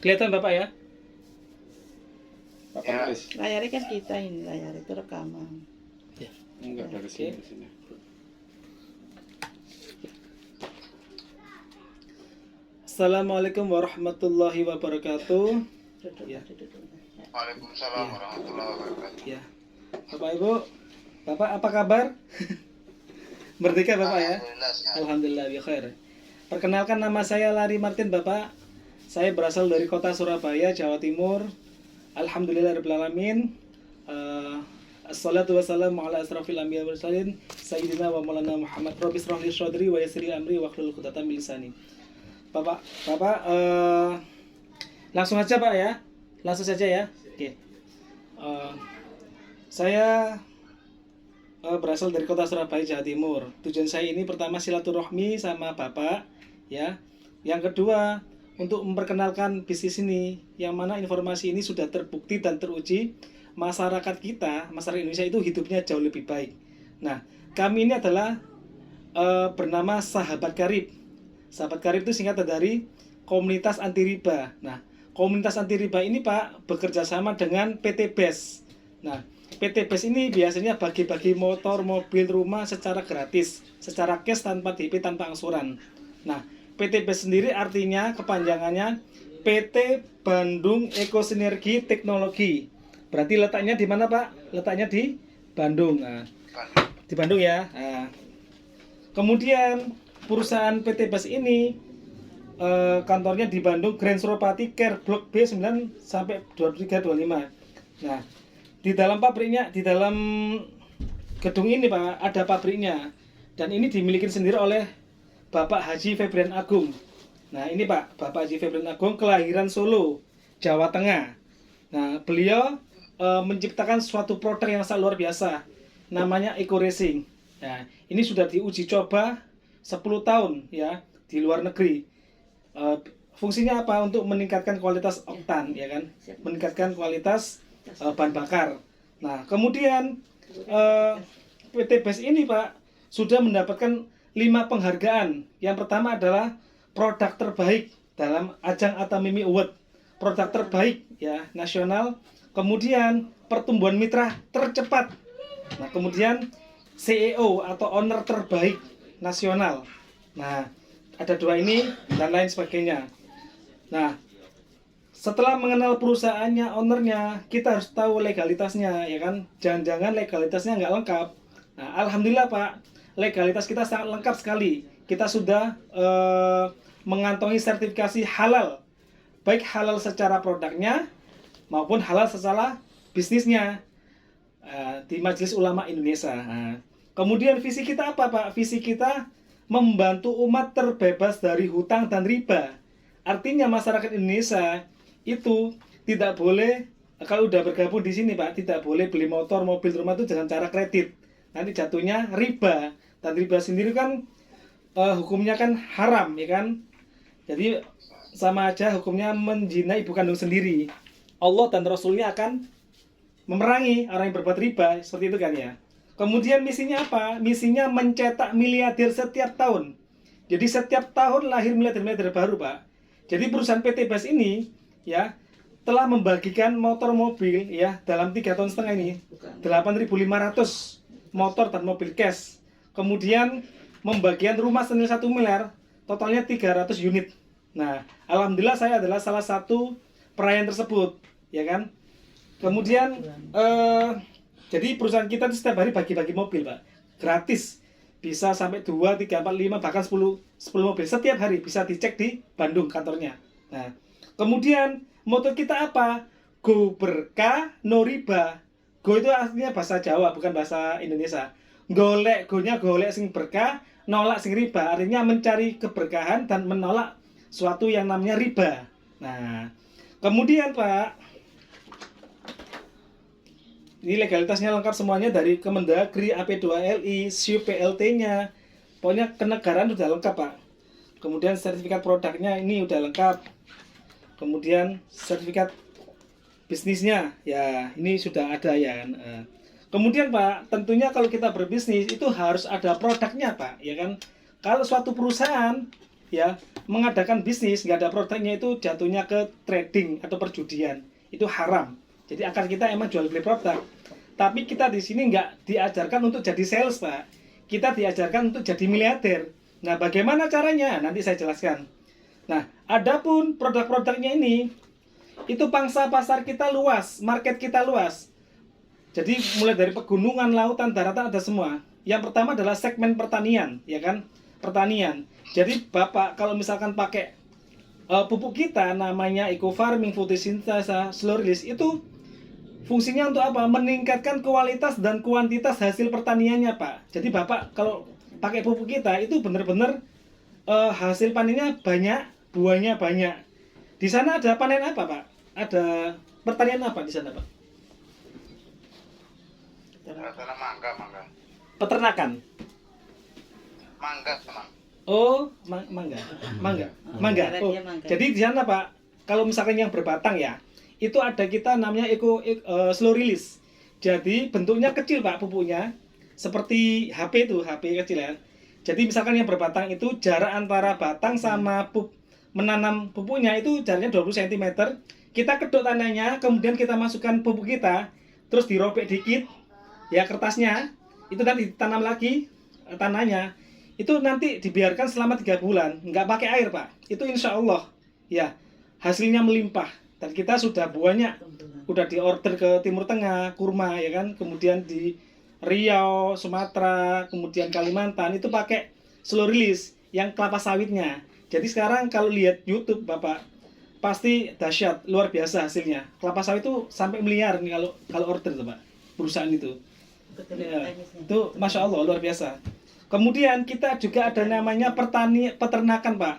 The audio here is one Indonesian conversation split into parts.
Kelihatan Bapak ya? Pak Ya. Penulis. Layarnya kan kita ini, layar itu rekaman. Ya. Enggak dari Oke. sini ke sini. Assalamualaikum warahmatullahi wabarakatuh. Duduk, Ya. duduk. Waalaikumsalam Iya. warahmatullahi wabarakatuh. Ya. Bapak Ibu, Bapak apa kabar? Merdeka Bapak ya? Alhamdulillah sehat. Alhamdulillah ya khair. Perkenalkan, nama saya Lari Martin Bapak. Saya berasal dari kota Surabaya, Jawa Timur. Alhamdulillahirabbil alamin. Assalatu wassalamu ala asrafil anbiya wal mursalin sayyidina wa maulana Muhammad rabbi shrah li sadri wa yassir li amri wahlul 'uqdatam min lisani. Bapak, langsung aja Pak ya. Langsung saja ya. Oke. Saya berasal dari kota Surabaya, Jawa Timur. Tujuan saya ini pertama silaturahmi sama Bapak ya. Yang kedua untuk memperkenalkan bisnis ini, yang mana informasi ini sudah terbukti dan teruji masyarakat kita, masyarakat Indonesia itu hidupnya jauh lebih baik. Nah, kami ini adalah bernama Sahabat Karib. Sahabat Karib itu singkatan dari Komunitas Anti Riba. Nah, Komunitas Anti Riba ini Pak bekerja sama dengan PT BES. Nah, PT BES ini biasanya bagi-bagi motor, mobil, rumah secara gratis, secara cash tanpa DP, tanpa angsuran. Nah, PT BES sendiri artinya kepanjangannya PT Bandung Ekosinergi Teknologi. Berarti letaknya di mana Pak? Letaknya di Bandung. Nah, di Bandung ya. Nah, kemudian perusahaan PT BES ini kantornya di Bandung, Grand Suropati Care Blok B 9 sampai 2325. Nah, di dalam pabriknya, di dalam gedung ini Pak, ada pabriknya. Dan ini dimiliki sendiri oleh Bapak Haji Febrian Agung. Nah, ini Pak, Bapak Haji Febrian Agung kelahiran Solo, Jawa Tengah. Nah, beliau menciptakan suatu produk yang sangat luar biasa, namanya Eco Racing. Nah, ini sudah diuji coba 10 tahun ya di luar negeri. Fungsinya apa? Untuk meningkatkan kualitas oktan ya kan, meningkatkan kualitas bahan bakar. Nah, kemudian PT BES ini Pak sudah mendapatkan 5 penghargaan. Yang pertama adalah produk terbaik dalam ajang Atamimi Award, produk terbaik ya nasional. Kemudian pertumbuhan mitra tercepat. Nah, kemudian CEO atau owner terbaik nasional. Nah, ada 2 ini dan lain sebagainya. Nah, setelah mengenal perusahaannya, ownernya, kita harus tahu legalitasnya, ya kan? Jangan-jangan legalitasnya nggak lengkap. Nah, alhamdulillah Pak, legalitas kita sangat lengkap sekali. Kita sudah mengantongi sertifikasi halal, baik halal secara produknya maupun halal secara bisnisnya di Majelis Ulama Indonesia. Nah, kemudian visi kita apa Pak? Visi kita membantu umat terbebas dari hutang dan riba. Artinya masyarakat Indonesia itu tidak boleh, kalau udah bergabung di sini Pak, tidak boleh beli motor, mobil, rumah itu dengan cara kredit. Nanti jatuhnya riba. Dan riba sendiri kan hukumnya kan haram ya kan. Jadi sama aja hukumnya menjina ibu kandung sendiri. Allah dan Rasulnya akan memerangi orang yang berbuat riba, seperti itu kan ya. Kemudian misinya apa? Misinya mencetak miliarder setiap tahun. Jadi setiap tahun lahir miliarder-miliarder baru Pak. Jadi perusahaan PT BES ini ya telah membagikan motor mobil ya dalam 3,5 tahun ini 8.500 motor dan mobil cash. Kemudian membagikan rumah senilai 1 miliar, totalnya 300 unit. Nah, alhamdulillah saya adalah salah satu perayaan tersebut, ya kan? Kemudian jadi perusahaan kita itu setiap hari bagi-bagi mobil, Pak. Gratis. Bisa sampai 2, 3, 4, 5, bahkan 10 mobil setiap hari, bisa dicek di Bandung kantornya. Nah, kemudian moto kita apa? Go berkah no riba. Go itu artinya bahasa Jawa, bukan bahasa Indonesia. Golek, go-nya golek sing berkah, nolak sing riba. Artinya mencari keberkahan dan menolak suatu yang namanya riba. Nah, kemudian Pak, ini legalitasnya lengkap semuanya dari Kemendagri, AP2LI, SIU PLT-nya. Pokoknya kenegaraan sudah lengkap Pak. Kemudian sertifikat produknya ini udah lengkap. Kemudian sertifikat bisnisnya ya ini sudah ada ya kan. Kemudian Pak, tentunya kalau kita berbisnis itu harus ada produknya Pak, ya kan. Kalau suatu perusahaan ya mengadakan bisnis nggak ada produknya itu jatuhnya ke trading atau perjudian, itu haram. Jadi akar kita emang jual beli produk, tapi kita di sini nggak diajarkan untuk jadi sales, Pak. Kita diajarkan untuk jadi miliarder. Nah, bagaimana caranya? Nanti saya jelaskan. Nah, adapun produk-produknya ini, itu pangsa pasar kita luas, market kita luas. Jadi mulai dari pegunungan, lautan, daratan ada semua. Yang pertama adalah segmen pertanian, ya kan? Pertanian. Jadi Bapak kalau misalkan pakai pupuk kita namanya eco farming, fotosintesa, slow release, itu fungsinya untuk apa? Meningkatkan kualitas dan kuantitas hasil pertaniannya, Pak. Jadi Bapak kalau pakai pupuk kita itu benar-benar hasil panennya banyak, buahnya banyak. Di sana ada panen apa, Pak? Ada pertanian apa di sana, Pak? Tanah mangga. Peternakan. Mangga, Mang. Oh, mangga. Mangga. Oh, Mangga. jadi di sana, Pak, kalau misalkan yang berbatang ya, itu ada kita namanya slow release. Jadi bentuknya kecil, Pak, pupuknya. Seperti HP itu, HP kecil ya. Jadi misalkan yang berbatang itu jarak antara batang sama menanam pupuknya itu jaraknya 20 cm. Kita kedot tanahnya, kemudian kita masukkan pupuk kita, terus dirobek dikit ya kertasnya, itu nanti ditanam lagi tanahnya. Itu nanti dibiarkan selama 3 bulan, nggak pakai air, Pak. Itu insya Allah ya hasilnya melimpah. Dan kita sudah banyak, udah diorder ke Timur Tengah, kurma ya kan, kemudian di Riau, Sumatera, kemudian Kalimantan itu pakai slow release yang kelapa sawitnya. Jadi sekarang kalau lihat YouTube Bapak pasti dahsyat, luar biasa hasilnya. Kelapa sawit itu sampai miliar nih kalau order tuh, Pak. Perusahaan itu. Ya, itu Masya Allah luar biasa. Kemudian kita juga ada namanya peternakan, Pak.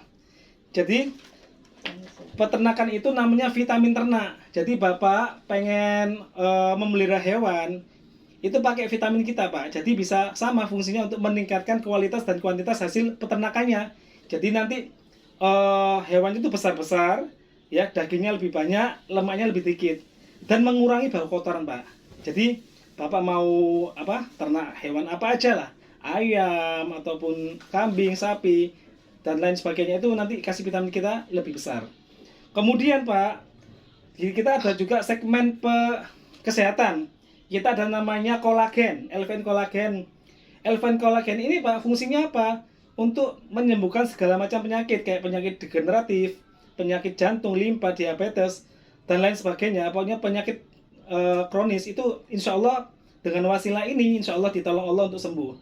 Jadi peternakan itu namanya vitamin ternak. Jadi Bapak pengen memelihara hewan, itu pakai vitamin kita, Pak. Jadi bisa sama fungsinya untuk meningkatkan kualitas dan kuantitas hasil peternakannya. Jadi nanti hewan itu besar-besar, ya dagingnya lebih banyak, lemaknya lebih dikit, dan mengurangi bau kotoran, Pak. Jadi Bapak mau apa? Ternak hewan apa aja lah, ayam ataupun kambing, sapi dan lain sebagainya, itu nanti kasih vitamin kita lebih besar. Kemudian, Pak, kita ada juga segmen kesehatan. Kita ada namanya kolagen, Elven kolagen. Elven kolagen ini, Pak, fungsinya apa? Untuk menyembuhkan segala macam penyakit kayak penyakit degeneratif, penyakit jantung, limpa, diabetes dan lain sebagainya. Pokoknya penyakit kronis itu insya Allah dengan wasilah ini insya Allah ditolong Allah untuk sembuh.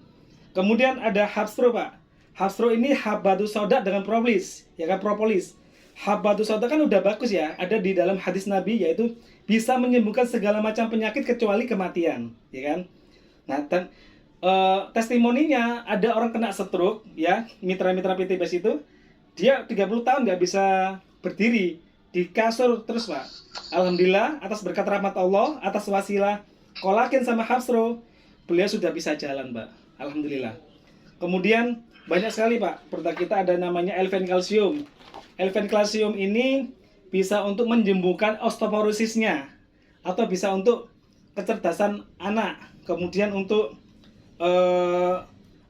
Kemudian ada Habstro, Pak. Habstro ini habatus sauda dengan propolis, ya kan, propolis. Habatus sauda kan udah bagus ya, ada di dalam hadis Nabi, yaitu bisa menyembuhkan segala macam penyakit kecuali kematian, ya kan. Nah, dan testimoninya ada orang kena stroke, ya, mitra-mitra PT Bas itu, dia 30 tahun nggak bisa berdiri di kasur terus, Pak. Alhamdulillah atas berkat rahmat Allah, atas wasilah kolagen sama Habstro, beliau sudah bisa jalan, Pak. Alhamdulillah. Kemudian banyak sekali, Pak, produk kita ada namanya Elven Calcium. Elven Calcium ini bisa untuk menyembuhkan osteoporosisnya, atau bisa untuk kecerdasan anak, kemudian untuk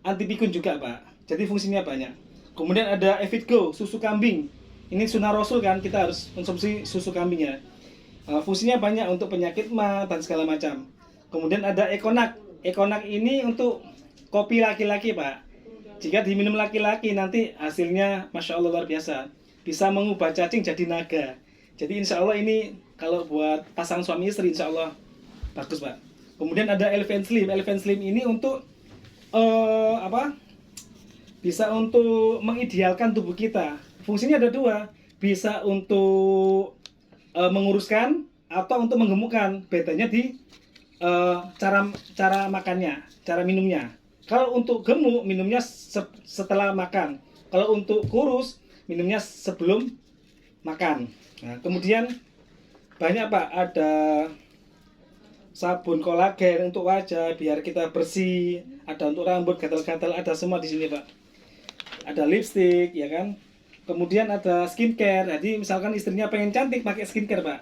anti pikun juga, Pak. Jadi fungsinya banyak. Kemudian ada Evitgo, susu kambing. Ini sunnah Rasul kan, kita harus konsumsi susu kambingnya. Fungsinya banyak untuk penyakit mah dan segala macam. Kemudian ada Econac. Econac ini untuk kopi laki-laki, Pak. Jika diminum laki-laki nanti hasilnya Masya Allah luar biasa. Bisa mengubah cacing jadi naga. Jadi insya Allah ini kalau buat pasangan suami istri insya Allah bagus, Pak. Kemudian ada Elven Slim. Elven Slim ini untuk bisa untuk mengidealkan tubuh kita. Fungsinya ada 2, bisa untuk menguruskan atau untuk menggemukkan. Bedanya di cara makannya, cara minumnya. Kalau untuk gemuk minumnya setelah makan. Kalau untuk kurus minumnya sebelum makan. Nah, kemudian banyak, Pak, ada sabun kolagen untuk wajah biar kita bersih, ada untuk rambut gatal-gatal, ada semua di sini, Pak. Ada lipstick, ya kan. Kemudian ada skincare. Jadi misalkan istrinya pengen cantik pakai skincare, Pak.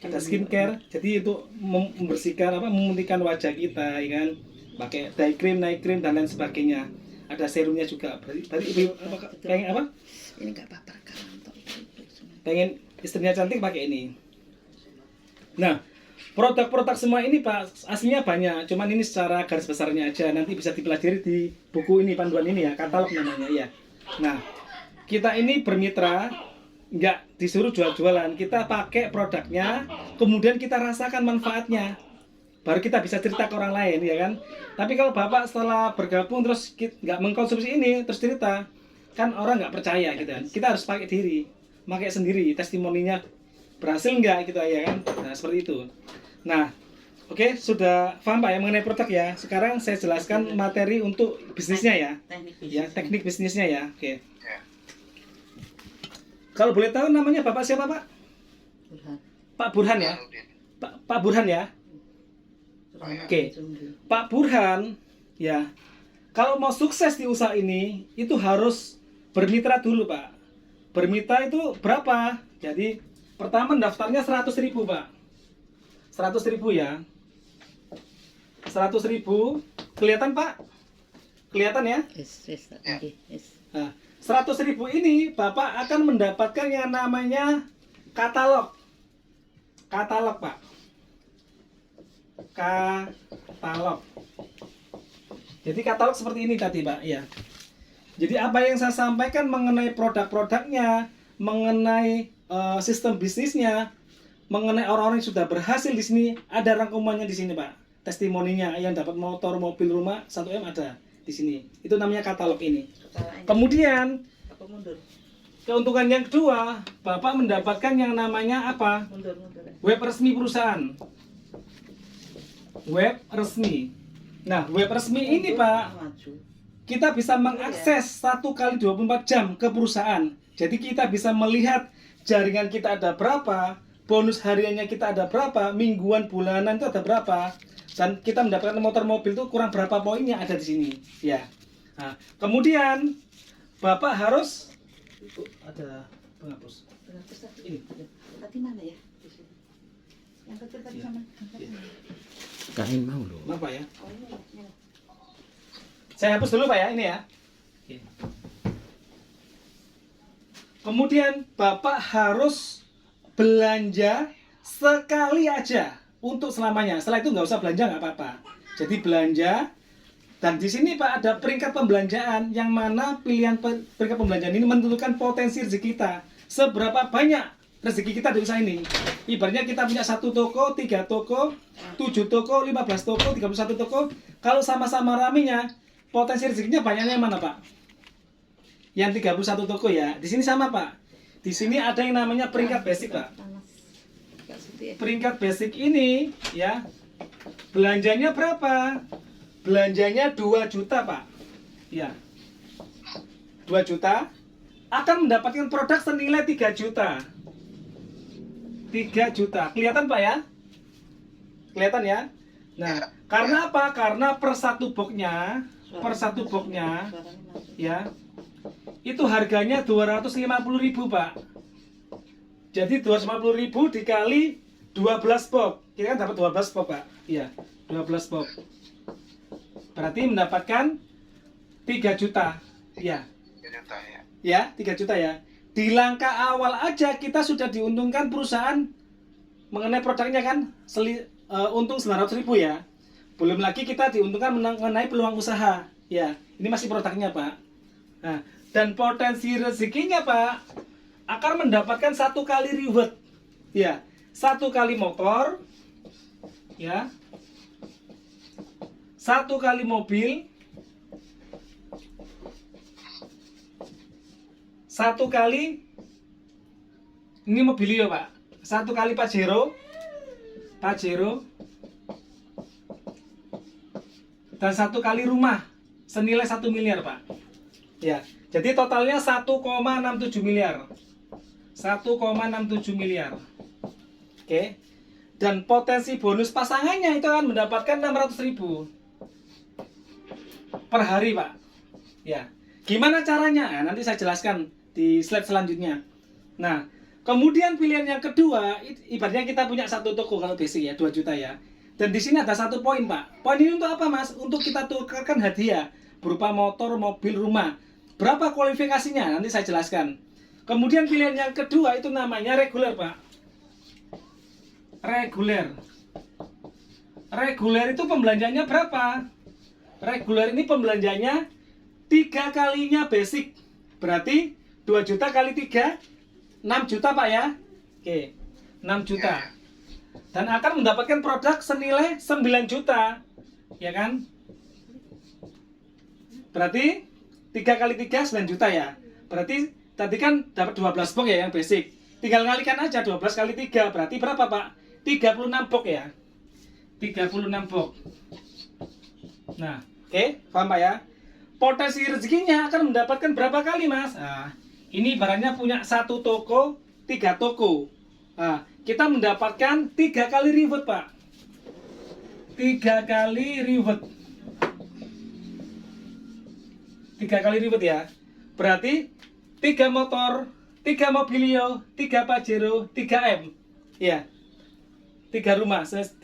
Ada skincare. Jadi itu membersihkan memutihkan wajah kita, ya kan. Pakai day cream, night cream dan lain sebagainya. Ada serumnya juga. Berarti pengen Ini nggak apa-apa rekaman toh. Pengen istrinya cantik pakai ini. Nah, produk-produk semua ini Pak, aslinya banyak. Cuman ini secara garis besarnya aja. Nanti bisa dipelajari di buku ini, panduan ini ya, katalog namanya ya. Nah, kita ini bermitra, nggak disuruh jual-jualan. Kita pakai produknya, kemudian kita rasakan manfaatnya. Baru kita bisa cerita ke orang lain, ya kan? Tapi kalau Bapak setelah bergabung terus nggak mengkonsumsi ini, terus cerita, kan orang nggak percaya gitu kan. Kita harus pakai diri, pakai sendiri, testimoninya berhasil nggak gitu ya kan? Nah, seperti itu. Nah, oke, sudah paham Pak ya mengenai produk ya. Sekarang saya jelaskan materi untuk bisnisnya ya. Teknik Ya, teknik bisnisnya ya. Oke. Ya. Kalau boleh tahu namanya Bapak siapa Pak? Burhan. Pak Burhan ya? Burhanuddin. Pak Burhan ya? Oke. Pak Burhan, ya, kalau mau sukses di usaha ini, itu harus bermitra dulu, Pak. Bermitra itu berapa? Jadi, pertama daftarnya 100.000, Pak. 100.000 ya. 100.000. Kelihatan, Pak? Kelihatan ya? Yes. Ya. Yes. Nah, 100.000 ini, Bapak akan mendapatkan yang namanya katalog. Katalog, Pak. Katalog. Jadi katalog seperti ini tadi Pak ya. Jadi apa yang saya sampaikan mengenai produk-produknya, mengenai sistem bisnisnya, mengenai orang-orang yang sudah berhasil di sini, ada rangkumannya di sini Pak. Testimoninya yang dapat motor, mobil, rumah 1M ada di sini. Itu namanya katalog ini. Kemudian Apa mundur? keuntungan yang kedua, Bapak mendapatkan yang namanya apa? Mundur. Web resmi perusahaan. Web resmi. Nah, web resmi ini Pak, Maju. kita bisa mengakses 1 kali 24 jam ke perusahaan. Jadi kita bisa melihat jaringan kita ada berapa, bonus hariannya kita ada berapa, mingguan, bulanan itu ada berapa, dan kita mendapatkan motor mobil itu kurang berapa poinnya ada di sini. Ya. Nah, kemudian Bapak harus ada penghapus. Ini. Tadi mana ya? Yang kecil tadi Ya. sama. Kain mau loh. Kenapa ya? Oh ini. Saya hapus dulu Pak ya, ini ya. Oke. Kemudian Bapak harus belanja sekali aja untuk selamanya. Setelah itu nggak usah belanja nggak apa-apa. Jadi belanja, dan di sini Pak ada peringkat pembelanjaan yang mana pilihan peringkat pembelanjaan ini menentukan potensi rezeki kita. Seberapa banyak rezeki kita di usaha ini. Ibaratnya kita punya 1 toko, 3 toko, 7 toko, 15 toko, 31 toko. Kalau sama-sama ramenya, potensi rezekinya banyaknya yang mana Pak? Yang 31 toko ya. Di sini sama Pak. Di sini ada yang namanya peringkat basic Pak. Panas. Nggak sedih ya. Peringkat basic ini ya, belanjanya berapa? Belanjanya 2 juta Pak. Ya. 2 juta akan mendapatkan produk senilai 3 juta. 3 juta. Kelihatan Pak ya? Kelihatan ya? Nah, karena apa? Karena per satu boxnya Suaranya masuk. ya, itu harganya 250.000 Pak. Jadi 250.000 dikali 12 box. Kita kan dapat 12 box Pak. Iya, 12 box. Berarti mendapatkan 3 juta. Iya. 3 juta ya. Ya, 3 juta ya. Di langkah awal aja kita sudah diuntungkan perusahaan mengenai produknya kan untung 900.000 ya. Belum lagi kita diuntungkan mengenai peluang usaha. Ya, ini masih produknya Pak. Nah, dan potensi rezekinya Pak akan mendapatkan 1 kali reward. Ya, 1 kali motor. Ya. 1 kali mobil. 1 kali ini mobilio Pak. 1 kali Pajero, dan 1 kali rumah senilai 1 miliar Pak. Ya, jadi totalnya 1,67 miliar. 1,67 miliar. Oke. Dan potensi bonus pasangannya itu akan mendapatkan 600.000 per hari Pak. Ya. Gimana caranya? Nah, nanti saya jelaskan di slide selanjutnya. Nah, kemudian pilihan yang kedua, ibaratnya kita punya 1 toko kalau basic ya, 2 juta ya. Dan di sini ada 1 poin Pak. Poin ini untuk apa Mas? Untuk kita tukarkan hadiah berupa motor, mobil, rumah. Berapa kualifikasinya? Nanti saya jelaskan. Kemudian pilihan yang kedua itu namanya reguler, Pak. Reguler. Reguler itu pembelanjanya berapa? Reguler ini pembelanjanya 3 kalinya basic. Berarti 2 juta kali 3, 6 juta, Pak ya. Oke, 6 juta. Dan akan mendapatkan produk senilai 9 juta. Ya kan? Berarti 3 kali 3 9 juta ya. Berarti tadi kan dapat 12 box ya yang basic. Tinggal kalikan aja 12 kali 3. Berarti berapa, Pak? 36 box ya. 36 box. Nah, oke, paham Pak ya? Potensi rezekinya akan mendapatkan berapa kali, Mas? Nah, ini barangnya punya 1 toko, 3 toko. Nah, kita mendapatkan 3 kali reward, Pak. 3 kali reward. 3 kali reward ya. Berarti 3 motor, 3 mobilio, 3 pajero, 3 M. Ya. 3 rumah, 1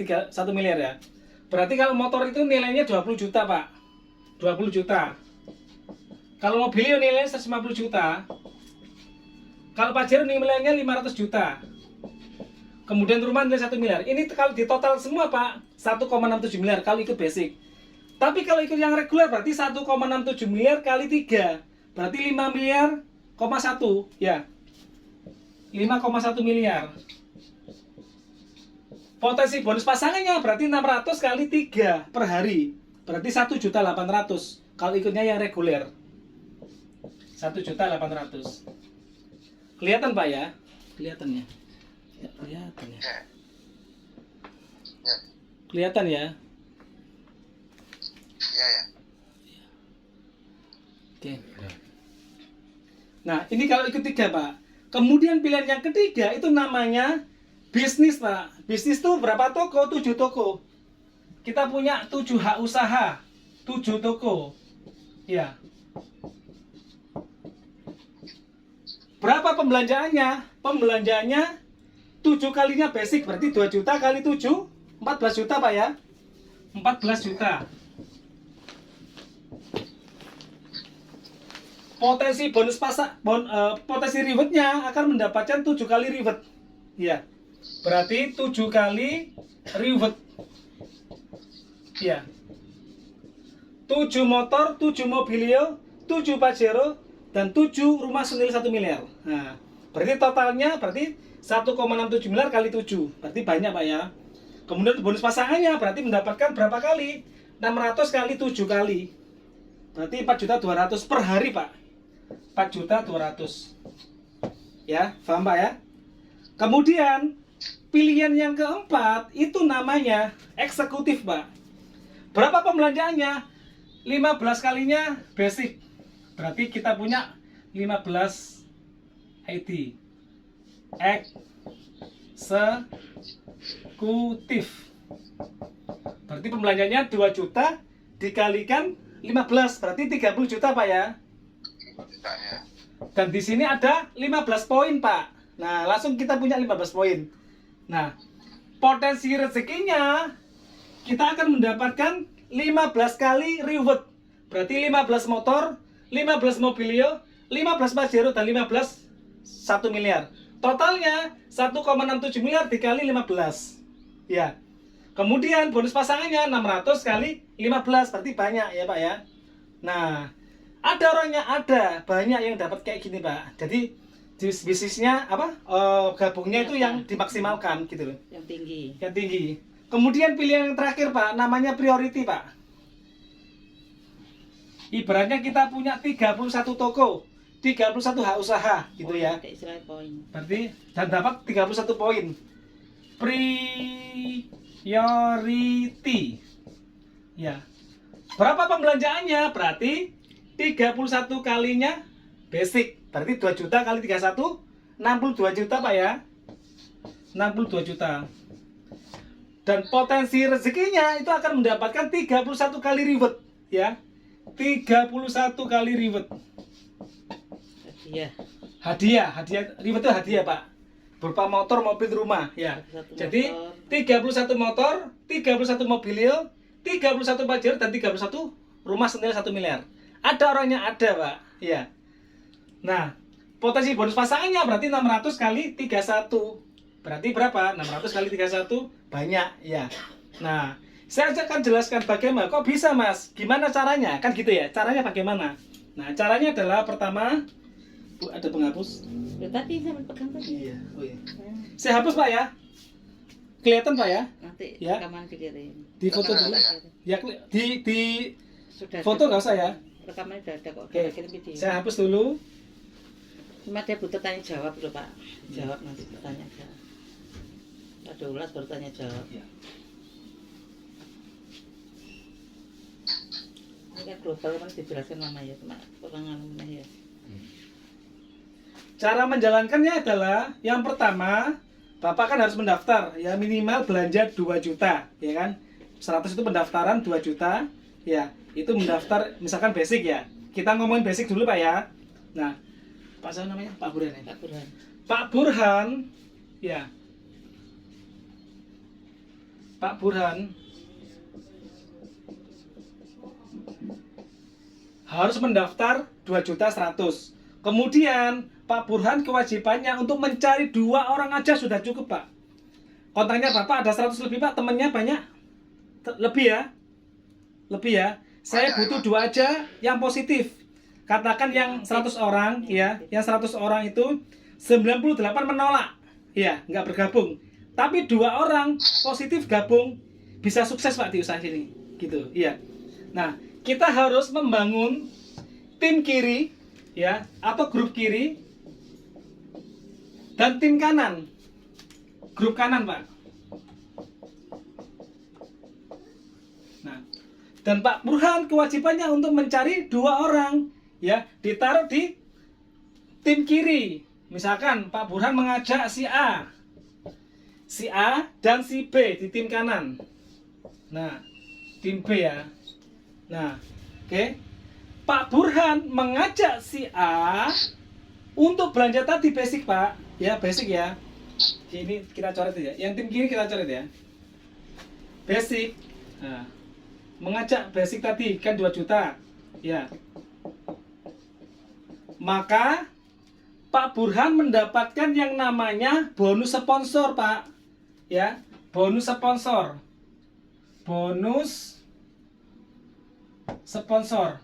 miliar ya. Berarti kalau motor itu nilainya 20 juta, Pak. 20 juta. Kalau mobilio nilainya 150 juta. Kalau pajero nilainya 500 juta. Kemudian rumah nilai 1 miliar. Ini kalau di total semua, Pak, 1,67 miliar kalau ikut basic. Tapi kalau ikut yang reguler berarti 1,67 miliar kali 3. Berarti 5 miliar, 1 ya. 5,1 miliar. Potensi bonus pasangannya berarti 600 kali 3 per hari. Berarti 1.800.000 kalau ikutnya yang reguler. 1.800.000. Kelihatan, Pak ya? Kelihatan ya? Ya, kelihatan ya. Kelihatan ya? Iya. Oke. Nah, ini kalau ikut 3, Pak. Kemudian pilihan yang ketiga itu namanya bisnis, Pak. Bisnis tuh berapa toko? 7 toko. Kita punya 7 hak usaha, 7 toko. Ya. Berapa pembelanjaannya? Pembelanjaannya 7 kalinya basic, berarti 2 juta kali 7, 14 juta, Pak ya. 14 juta. Potensi bonus potensi rewardnya akan mendapatkan 7 kali reward. Ya. Berarti 7 kali reward. Ya. 7 motor, 7 mobilio, 7 pajero, dan 7 rumah senilai 1 miliar. Nah, berarti totalnya berarti 1,67 miliar kali 7. Berarti banyak, Pak ya. Kemudian bonus pasangannya berarti mendapatkan berapa kali? 600 kali 7 kali. Berarti 4.200.000 per hari, Pak. 4.200.000. Ya, paham, Pak ya? Kemudian pilihan yang keempat itu namanya eksekutif, Pak. Berapa pembelanjaannya? 15 kalinya basic. Berarti kita punya 15 ID. Eksekutif. Berarti pembelanjaannya 2 juta dikalikan 15, berarti 30 juta, Pak ya. Dan di sini ada 15 poin, Pak. Nah, langsung kita punya 15 poin. Nah, potensi rezekinya kita akan mendapatkan 15 kali reward. Berarti 15 motor, 15 mobilio, 15 pajero, dan 15 1 miliar. Totalnya 1,67 miliar dikali 15. Ya. Kemudian bonus pasangannya 600 kali 15, berarti banyak ya, Pak ya. Nah, ada orangnya, ada banyak yang dapat kayak gini, Pak. Jadi bisnisnya apa? Gabungnya itu yang dimaksimalkan gitu loh. Yang tinggi. Yang tinggi. Kemudian pilihan yang terakhir, Pak, namanya priority, Pak. Ibaratnya kita punya 31 toko, 31 hak usaha gitu ya. Kayak istilah poin. Berarti dan dapat 31 poin. Priority. Ya. Berapa pembelanjaannya? Berarti 31 kalinya basic. Berarti 2 juta kali 31, 62 juta, Pak ya. 62 juta. Dan potensi rezekinya itu akan mendapatkan 31 kali reward, ya. 31 kali reward. Iya. Hadiah reward itu hadiah, Pak. Berupa motor, mobil, rumah, ya. Jadi 31 motor, 31 mobilio, 31 pajero, dan 31 rumah senilai 1 miliar. Ada orangnya, ada, Pak. Iya. Nah, potensi bonus pasangannya berarti 600 kali 31. Berarti berapa? 600 kali 31 banyak, ya. Nah, saya akan jelaskan bagaimana. Kok bisa, Mas? Gimana caranya? Kan gitu ya. Caranya bagaimana? Nah, caranya adalah pertama, Bu, ada penghapus. Ya, tadi saya pegang tadi. Iya. Oh iya. Hmm. Saya hapus, Pak ya. Kelihatan, Pak ya? Nanti Ya. rekaman dikirim. Di foto dulu. Ya, di Sudah foto ada. nggak usah ya. Rekamannya sudah ada kok. Oke. Kita kirim video. Saya hapus dulu. Cuma dia butuh tanya jawab dulu Pak. Jawab nanti bertanya jawab. Ada ulas baru tanya jawab. Ya. Ini kan global kan dijelaskan lama ya, cuma kurang anu ya. Cara menjalankannya adalah yang pertama, Bapak kan harus mendaftar ya, minimal belanja 2 juta, ya kan? 100 itu pendaftaran 2 juta, ya. Itu mendaftar misalkan basic ya. Kita ngomongin basic dulu, Pak ya. Nah, Pak siapa namanya? Pak Burhan ya. Pak Burhan. Pak Burhan, ya. Pak Burhan harus mendaftar 2.100.000. Kemudian Pak Burhan kewajibannya untuk mencari 2 orang aja sudah cukup, Pak. Kontaknya Bapak ada 100 lebih, Pak. Temennya banyak? Lebih ya? Lebih ya? Saya butuh 2 aja yang positif. Katakan yang 100 orang ya, yang 100 orang itu 98 menolak. Ya, nggak bergabung. Tapi 2 orang positif gabung, bisa sukses, Pak, di usaha ini. Gitu, iya. Nah, kita harus membangun tim kiri ya, atau grup kiri dan tim kanan. Grup kanan, Pak. Nah, dan Pak Burhan kewajibannya untuk mencari 2 orang ya, ditaruh di tim kiri. Misalkan Pak Burhan mengajak si A dan si B di tim kanan. Nah, tim B ya. Nah, oke. Pak Burhan mengajak si A untuk belanja tadi basic, Pak. Ya, basic ya. Ini kita coret ya. Yang tim kiri kita coret ya. Basic. Nah, mengajak basic tadi kan 2 juta. Ya. Maka Pak Burhan mendapatkan yang namanya bonus sponsor, Pak. Ya, bonus sponsor. Bonus sponsor.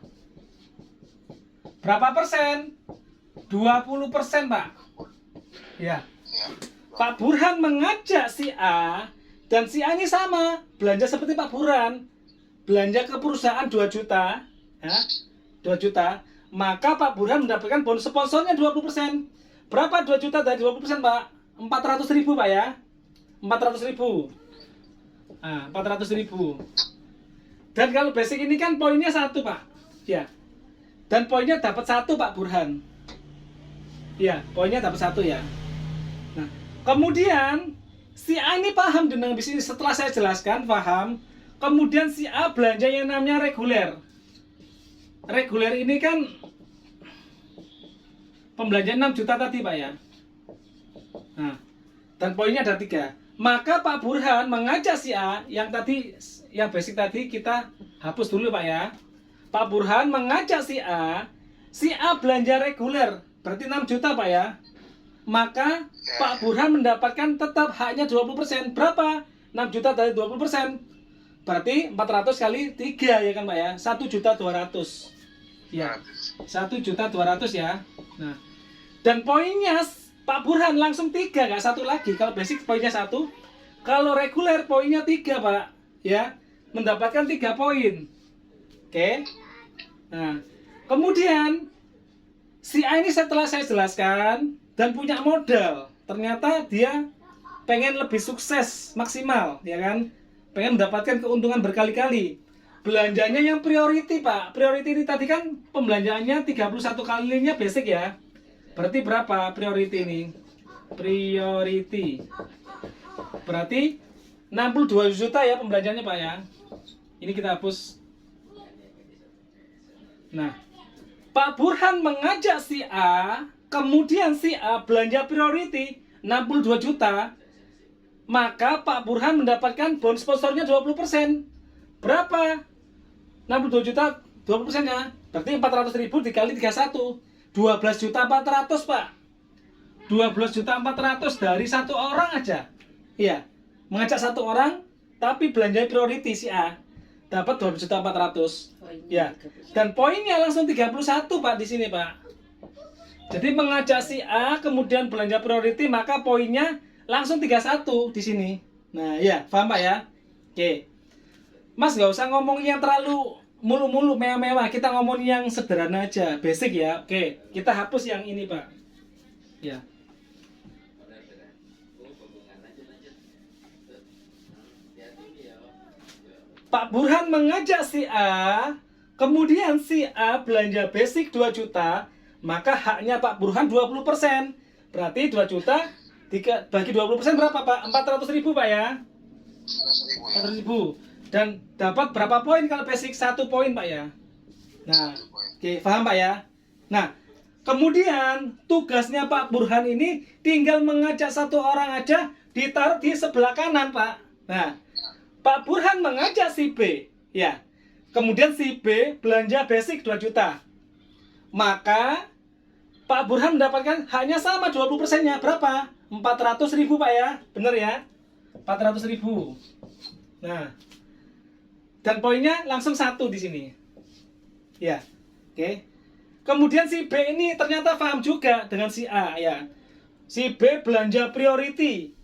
Berapa persen? 20%, Pak. Ya. Pak Burhan mengajak si A dan si A ini sama, belanja seperti Pak Burhan. Belanja ke perusahaan 2 juta, ya. 2 juta. Maka Pak Burhan mendapatkan bonus sponsornya 20%. Berapa 2 juta dari 20%, Pak? 400.000, Pak ya. 400.000. Nah, 400.000. Dan kalau basic ini kan poinnya 1, Pak. Ya. Dan poinnya dapat 1, Pak Burhan. Ya, poinnya dapat 1 ya. Nah, kemudian si A ini paham dengan bisnis. Setelah saya jelaskan, paham. Kemudian si A belanja yang namanya reguler. Reguler ini kan pembelanjaan 6 juta tadi, Pak ya. Nah, dan poinnya ada 3. Maka Pak Burhan mengajak si A yang tadi, yang basic tadi kita hapus dulu, Pak ya. Pak Burhan mengajak si A belanja reguler, berarti 6 juta, Pak ya. Maka Pak Burhan mendapatkan tetap haknya 20%. Berapa? 6 juta dari 20%. Berarti 400 kali 3 ya kan, Pak ya. 1.200.000. Ya. 1.200.000 ya. Nah, dan poinnya Pak Burhan langsung 3, nggak 1 lagi. Kalau basic poinnya 1, kalau reguler poinnya 3, Pak. Ya, mendapatkan 3 poin. Oke. Nah, kemudian si A ini setelah saya jelaskan dan punya modal, ternyata dia pengen lebih sukses maksimal, ya kan? Pengen mendapatkan keuntungan berkali-kali. Belanjanya yang priority, Pak. Priority ini tadi kan pembelanjaannya 31 kalinya basic ya. Berarti berapa priority ini? Priority. Berarti 62 juta ya pembelanjaannya, Pak ya. Ini kita hapus. Nah, Pak Burhan mengajak si A, kemudian si A belanja priority 62 juta. Maka Pak Burhan mendapatkan bonus sponsornya 20%. Berapa? 62 juta 20%-nya Berarti 400.000 dikali 31, 12.400.000 Pak. 12.400.000 dari satu orang aja. Iya, mengajak satu orang, tapi belanja priority si A dapat 12.400.000. Ya, dan poinnya langsung 31 Pak di sini Pak. Jadi mengajak si A kemudian belanja priority maka poinnya langsung 31 di sini. Nah, ya, paham Pak ya? Oke. Mas nggak usah ngomong yang terlalu mulu-mulu mewah-mewah. Kita ngomong yang sederhana aja, basic ya. Oke, kita hapus yang ini Pak. Ya. Pak Burhan mengajak si A, kemudian si A belanja basic 2 juta, maka haknya Pak Burhan 20%. Berarti 2 juta bagi 20% berapa Pak? 400.000 Pak ya? 100.000 ya. 400.000. Dan dapat berapa poin kalau basic? 1 poin Pak ya? Nah, oke, paham Pak ya? Nah, kemudian tugasnya Pak Burhan ini tinggal mengajak satu orang aja ditaruh di sebelah kanan Pak. Nah, Pak Burhan mengajak si B, ya. Kemudian si B belanja basic 2 juta. Maka Pak Burhan mendapatkan hanya sama 20%-nya. Berapa? 400.000 Pak ya. Benar ya? 400.000. Nah. Dan poinnya langsung 1 di sini. Ya. Oke. Kemudian si B ini ternyata paham juga dengan si A ya. Si B belanja priority.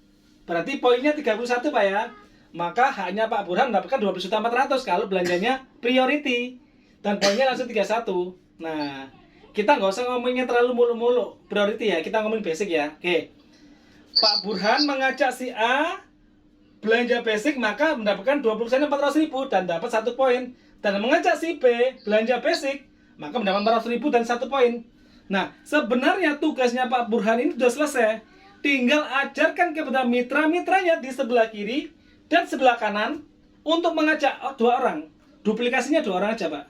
Berarti poinnya 31 Pak ya. Maka hanya Pak Burhan mendapatkan 12.400.000 kalau belanjanya priority. Dan poinnya langsung 31. Nah, kita nggak usah ngomongnya terlalu mulu-mulu priority ya. Kita ngomongin basic ya. Oke. Pak Burhan mengajak si A belanja basic maka mendapatkan 20% 400.000 dan dapat 1 poin. Dan mengajak si B belanja basic maka mendapat 400.000 dan 1 poin. Nah, sebenarnya tugasnya Pak Burhan ini sudah selesai. Tinggal ajarkan kepada mitra-mitranya di sebelah kiri dan sebelah kanan untuk mengajak 2 orang. Duplikasinya 2 orang aja, Pak.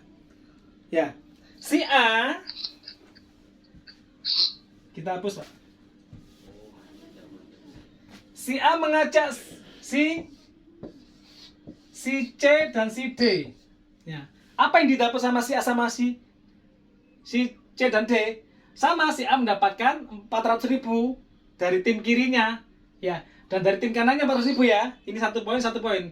Ya. Si A kita hapus, Pak. Si A mengajak si C dan si D. Ya. Apa yang didapat sama si A sama si C dan D? Sama, si A mendapatkan 400.000 dari tim kirinya. Ya. Dan dari tim kanannya 400.000 ya. Ini 1 poin, 1 poin.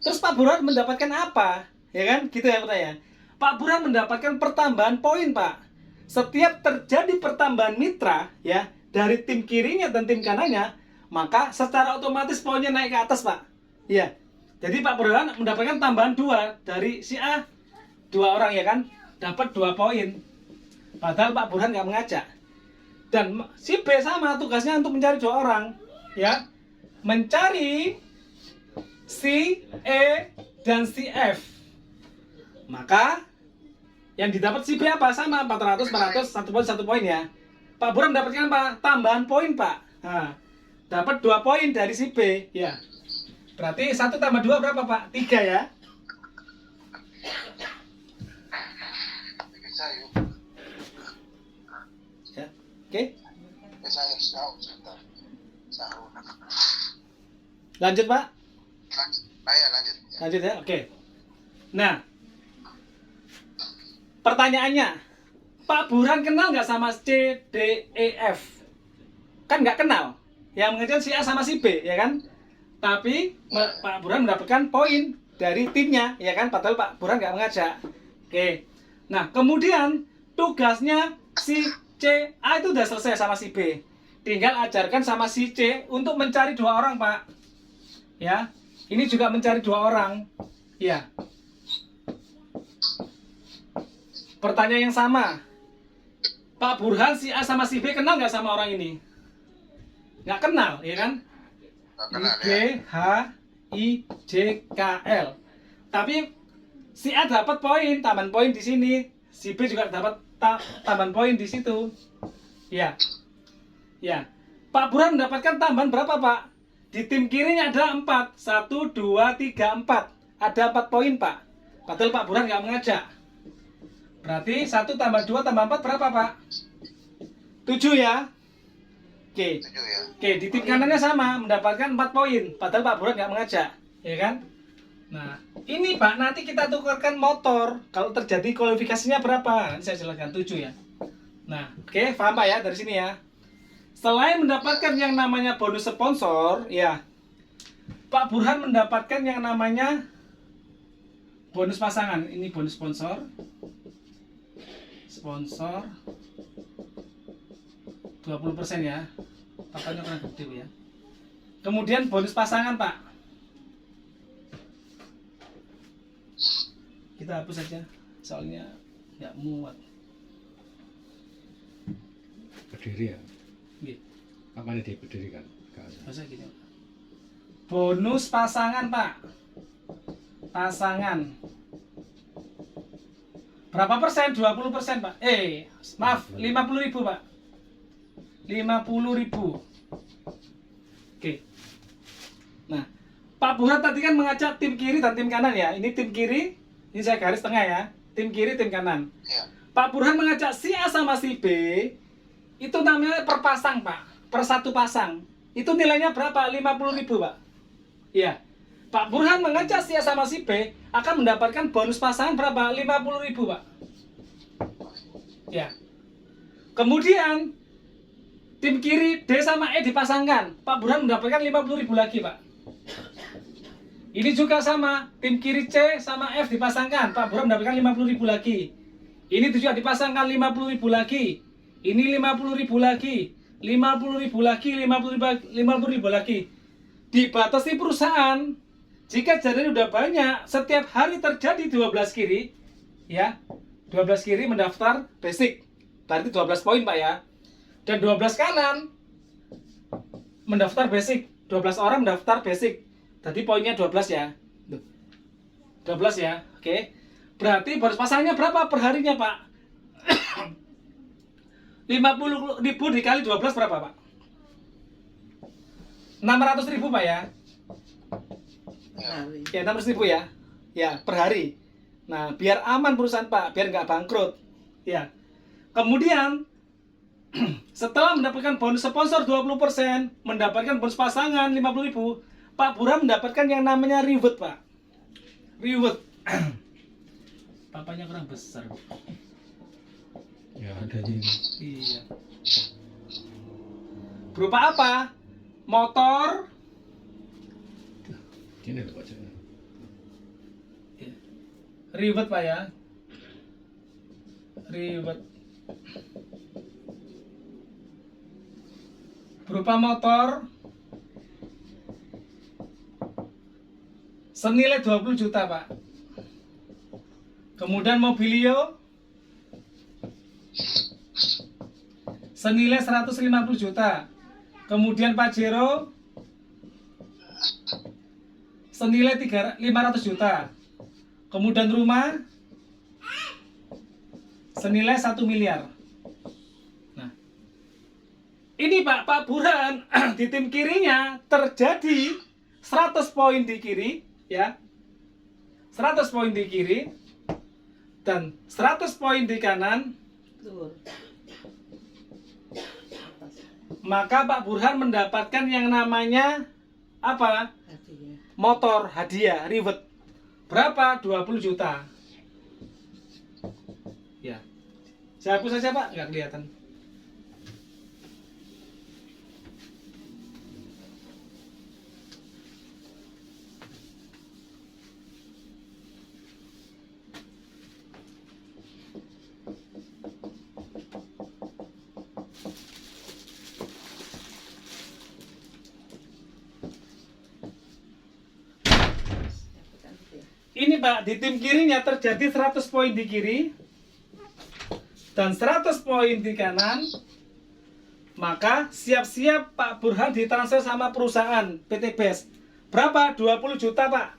Terus Pak Burhan mendapatkan apa? Ya kan? Gitu ya pertanyaan. Pak Burhan mendapatkan pertambahan poin, Pak. Setiap terjadi pertambahan mitra ya dari tim kirinya dan tim kanannya, maka secara otomatis poinnya naik ke atas, Pak. Ya. Jadi Pak Burhan mendapatkan tambahan 2 dari si A. 2 orang ya kan? Dapat 2 poin. Padahal Pak Burhan nggak mengajak. Dan si B sama tugasnya untuk mencari 2 orang. Ya. Mencari si E dan si F. Maka yang didapat si B apa? Sama 400, 1 poin, 1 poin ya. Pak Burhan mendapatkan apa? Tambahan poin, Pak. Nah, dapat 2 poin dari si B ya. Berarti 1 tambah 2 berapa, Pak? 3 ya. Ya. Oke. Lanjut, Pak. Lanjut. Lanjut ya, oke. Nah, pertanyaannya, Pak Burhan kenal nggak sama C, D, E, F? Kan nggak kenal. Yang mengerjakan si A sama si B, ya kan? Tapi Pak Burhan mendapatkan poin dari timnya, ya kan? Padahal Pak Burhan nggak mengajak. Oke. Nah, kemudian tugasnya si C, A itu udah selesai sama si B. Tinggal ajarkan sama si C untuk mencari 2 orang, Pak. Ya, ini juga mencari 2 orang. Ya. Pertanyaan yang sama. Pak Burhan, si A sama si B kenal nggak sama orang ini? Nggak kenal, ya kan? G, H, I, J, K, L. Tapi si A dapat poin, tambahan poin di sini. Si B juga dapat tambahan poin di situ. Ya. Ya. Pak Burhan mendapatkan tambahan berapa, Pak? Di tim kirinya ada 4. 1, 2, 3, 4. Ada 4 poin, Pak. Padahal Pak Burhan nggak mengajak. Berarti 1 tambah 2 tambah 4 berapa, Pak? 7 ya. Oke. 7 ya. Oke, di tim kanannya sama, mendapatkan 4 poin. Padahal Pak Burhan nggak mengajak. Ya kan? Nah, ini Pak, nanti kita tukarkan motor. Kalau terjadi kualifikasinya berapa? Nanti saya jelaskan 7 ya. Nah, oke, paham Pak ya dari sini ya. Selain mendapatkan yang namanya bonus sponsor, ya, Pak Burhan mendapatkan yang namanya bonus pasangan. Ini bonus sponsor. Sponsor 20% ya. Pakannya kurang gede ya. Kemudian bonus pasangan, Pak. Kita hapus saja, soalnya nggak muat. Berdiri ya. Gitu. Kapan dia berdirikan? Masa gini. Bonus pasangan, Pak. Pasangan. Berapa persen? 20%, Pak. Maaf, 50.000, Pak. 50.000. Oke. Nah, Pak Burhan tadi kan mengajak tim kiri dan tim kanan ya. Ini tim kiri, ini saya garis tengah ya. Tim kiri, tim kanan. Iya. Pak Burhan mengajak si A sama si B. Itu namanya per pasang, Pak. Per satu pasang. Itu nilainya berapa? 50.000, Pak. Iya. Pak Burhan mengajak si A sama si B akan mendapatkan bonus pasangan berapa? 50.000, Pak. Ya. Kemudian tim kiri D sama E dipasangkan. Pak Burhan mendapatkan 50.000 lagi, Pak. Ini juga sama. Tim kiri C sama F dipasangkan. Pak Burhan mendapatkan 50.000 lagi. Ini juga dipasangkan 50.000 lagi. Ini 50.000 lagi. 50.000 lagi, 50.000 lagi. Dibatasi perusahaan. Jika jadinya udah banyak, setiap hari terjadi 12 kiri, ya, 12 kiri mendaftar basic, berarti 12 poin, Pak ya. Dan 12 kanan mendaftar basic, 12 orang mendaftar basic. Tadi poinnya 12 ya. 12 ya, oke. Berarti bonus pasangnya berapa per harinya, Pak? 50.000 dikali 12 berapa, Pak? 600.000, Pak ya. Ya, 600.000 ya. Ya, per hari. Nah, biar aman perusahaan, Pak, biar nggak bangkrut. Ya. Kemudian setelah mendapatkan bonus sponsor 20%, mendapatkan bonus pasangan 50.000, Pak Burhan mendapatkan yang namanya reward, Pak. Reward. Papanya kurang besar. Ya, ada ini. Iya. Berupa apa? Motor. Ini loh bacanya. Reward, Pak ya. Reward. Berupa motor senilai 20 juta, Pak. Kemudian mobilio senilai 150 juta. Kemudian Pajero senilai 500 juta. Kemudian rumah senilai 1 miliar. Nah, ini Pak Burhan di tim kirinya terjadi 100 poin di kiri, ya. 100 poin di kiri dan 100 poin di kanan. Betul. Maka Pak Burhan mendapatkan yang namanya apa? Hadiah. Motor hadiah, reward. Berapa? 20 juta. Ya. Saya hapus saja, Pak, nggak kelihatan. Ini Pak, di tim kirinya terjadi 100 poin di kiri dan 100 poin di kanan. Maka siap-siap Pak Burhan ditransfer sama perusahaan PT BES. Berapa? 20 juta, Pak.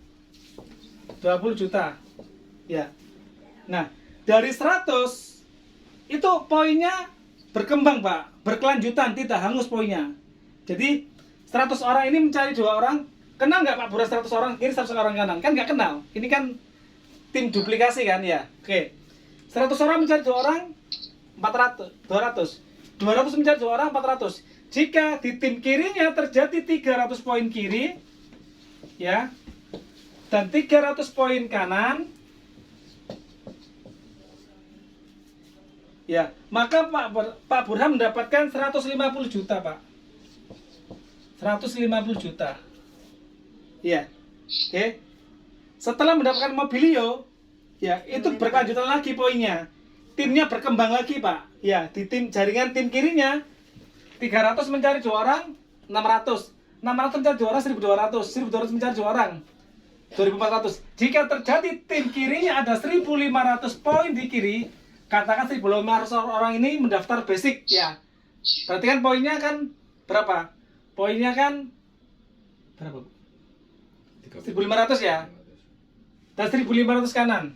20 juta. Ya. Nah, dari 100 itu poinnya berkembang, Pak. Berkelanjutan, tidak hangus poinnya. Jadi 100 orang ini mencari 2 orang. Kenal nggak Pak Burhan 100 orang kiri, 100 orang kanan? Kan nggak kenal. Ini kan tim duplikasi kan ya. Oke. 100 orang mencari 2 orang 400, 200. 200 mencari 2 orang 400. Jika di tim kirinya terjadi 300 poin kiri, ya. dan 300 poin kanan, ya, maka Pak Burhan mendapatkan 150 juta, Pak. 150 juta. Ya. Oke. Setelah mendapatkan mobilio, ya, itu berkelanjutan lagi poinnya. Timnya berkembang lagi, Pak. Ya, di tim jaringan tim kirinya 300 mencari 2 orang, 600. 600 mencari 2 orang, 1200. 1200 mencari 2 orang, 2400. Jika terjadi tim kirinya ada 1500 poin di kiri, katakan 1500 orang ini mendaftar basic, ya. Berarti kan poinnya kan berapa? Poinnya kan berapa, Bu? 1500 ya. Dan 1500 kanan.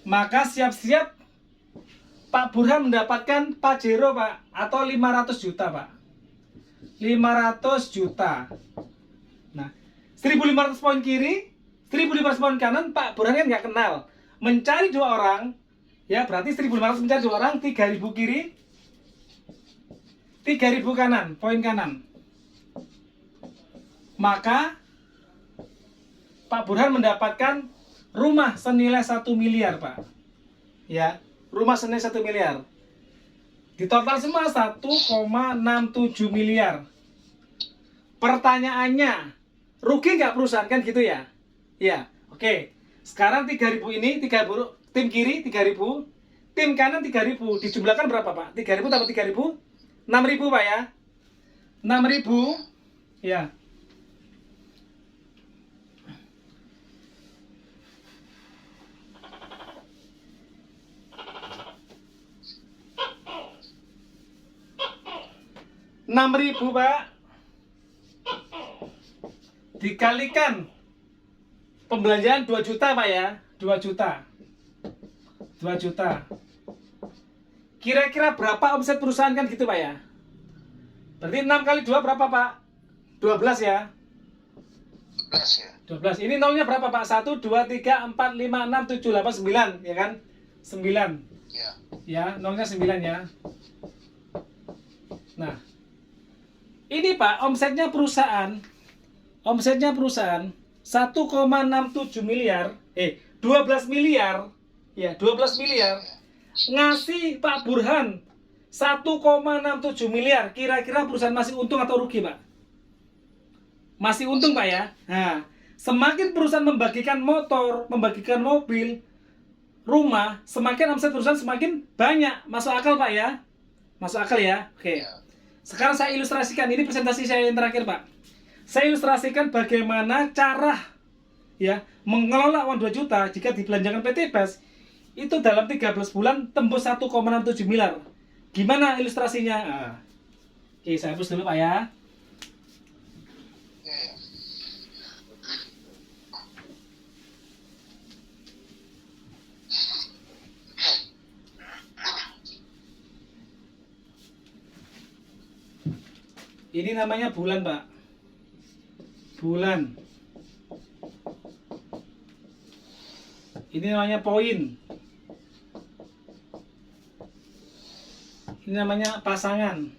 Maka siap-siap Pak Burhan mendapatkan Pajero, Pak, atau 500 juta, Pak. 500 juta. Nah, 1500 poin kiri, 1500 poin kanan, Pak Burhan kan nggak kenal. Mencari 2 orang, ya berarti 1500 mencari 2 orang, 3000 kiri, 3000 kanan, poin kanan. Maka Pak Burhan mendapatkan rumah senilai 1 miliar, Pak. Ya, rumah senilai 1 miliar. Di total semua 1,67 miliar. Pertanyaannya, rugi nggak perusahaan kan gitu ya? Ya, oke. Sekarang 3000 ini, 3000, tim kiri 3000, tim kanan 3000. Dijumlahkan berapa, Pak? 3000 tambah 3000? 6000, Pak ya. 6000, ya. Rp6.000, Pak, dikalikan pembelanjaan 2 juta, Pak ya. 2 juta. 2 juta. Kira-kira berapa omset perusahaan kan gitu, Pak ya? Berarti 6 kali 2 berapa, Pak? 12 ya. 12 ya. 12. Ini nolnya berapa, Pak? 1, 2, 3, 4, 5, 6, 7, 8, 9, ya kan? 9. Ya. Ya, nolnya 9 ya. Nah, ini, Pak, omsetnya perusahaan 1,67 miliar, 12 miliar, ya, 12 miliar, ngasih Pak Burhan 1,67 miliar. Kira-kira perusahaan masih untung atau rugi, Pak? Masih untung, Pak ya. Nah, semakin perusahaan membagikan motor, membagikan mobil, rumah, semakin omset perusahaan semakin banyak. Masuk akal, Pak ya? Masuk akal ya? Oke. Sekarang saya ilustrasikan, ini presentasi saya yang terakhir, Pak. Saya ilustrasikan bagaimana cara, ya, mengelola uang 2 juta jika dibelanjakan PT BES itu dalam 13 bulan tembus 1,67 miliar. Gimana ilustrasinya? Nah. Oke, saya hapus dulu, Pak ya. Ya. Ini namanya bulan, Pak. Bulan. Ini namanya poin. Ini namanya pasangan.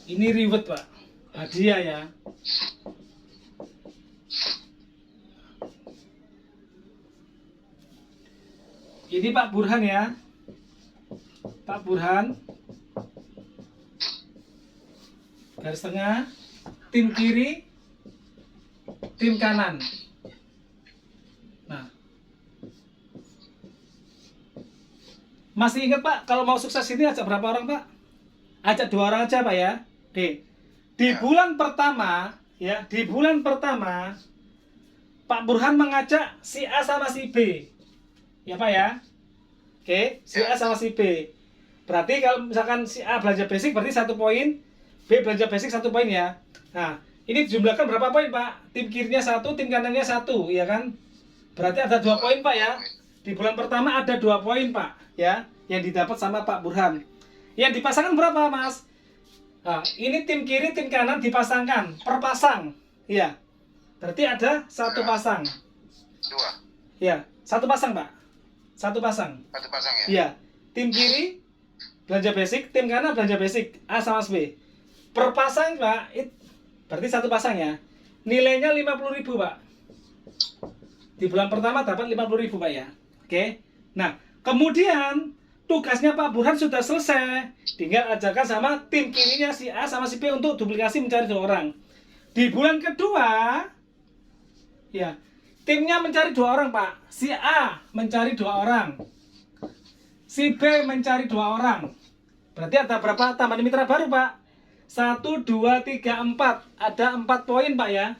Ini reward, Pak. Hadiah ya. Ini Pak Burhan ya. Pak Burhan. Garis tengah, tim kiri, tim kanan. Nah, masih ingat, Pak, kalau mau sukses ini ajak berapa orang, Pak? Ajak 2 orang aja, Pak ya. Oke. Di bulan pertama, ya, di bulan pertama Pak Burhan mengajak si A sama si B. Ya, Pak ya. Oke, si A sama si B. Berarti kalau misalkan si A belanja basic berarti 1 poin, B belanja basic 1 poin ya. Nah, ini dijumlahkan berapa poin, Pak? Tim kirinya 1, tim kanannya 1, ya kan? Berarti ada 2 poin, Pak ya. Di bulan pertama ada 2 poin, Pak, ya, yang didapat sama Pak Burhan. Yang dipasangkan berapa, Mas? Nah, ini tim kiri, tim kanan dipasangkan per pasang. Iya. Berarti ada 1 pasang. 2. Ya, 1 pasang, Pak. 1 pasang. 1 pasang ya. Iya. Tim kiri belanja basic, tim kanan belanja basic A sama B. Per pasang Pak, berarti satu pasang ya. Nilainya 50.000 Pak. Di bulan pertama dapat 50.000 Pak ya. Oke. Nah, kemudian tugasnya Pak Burhan sudah selesai. Tinggal ajarkan sama tim kirinya si A sama si B untuk duplikasi mencari 2 orang. Di bulan kedua, ya, timnya mencari 2 orang Pak. Si A mencari 2 orang. Si B mencari 2 orang. Berarti ada berapa tambahan mitra baru Pak? 1, 2, 3, 4. Ada 4 poin Pak ya.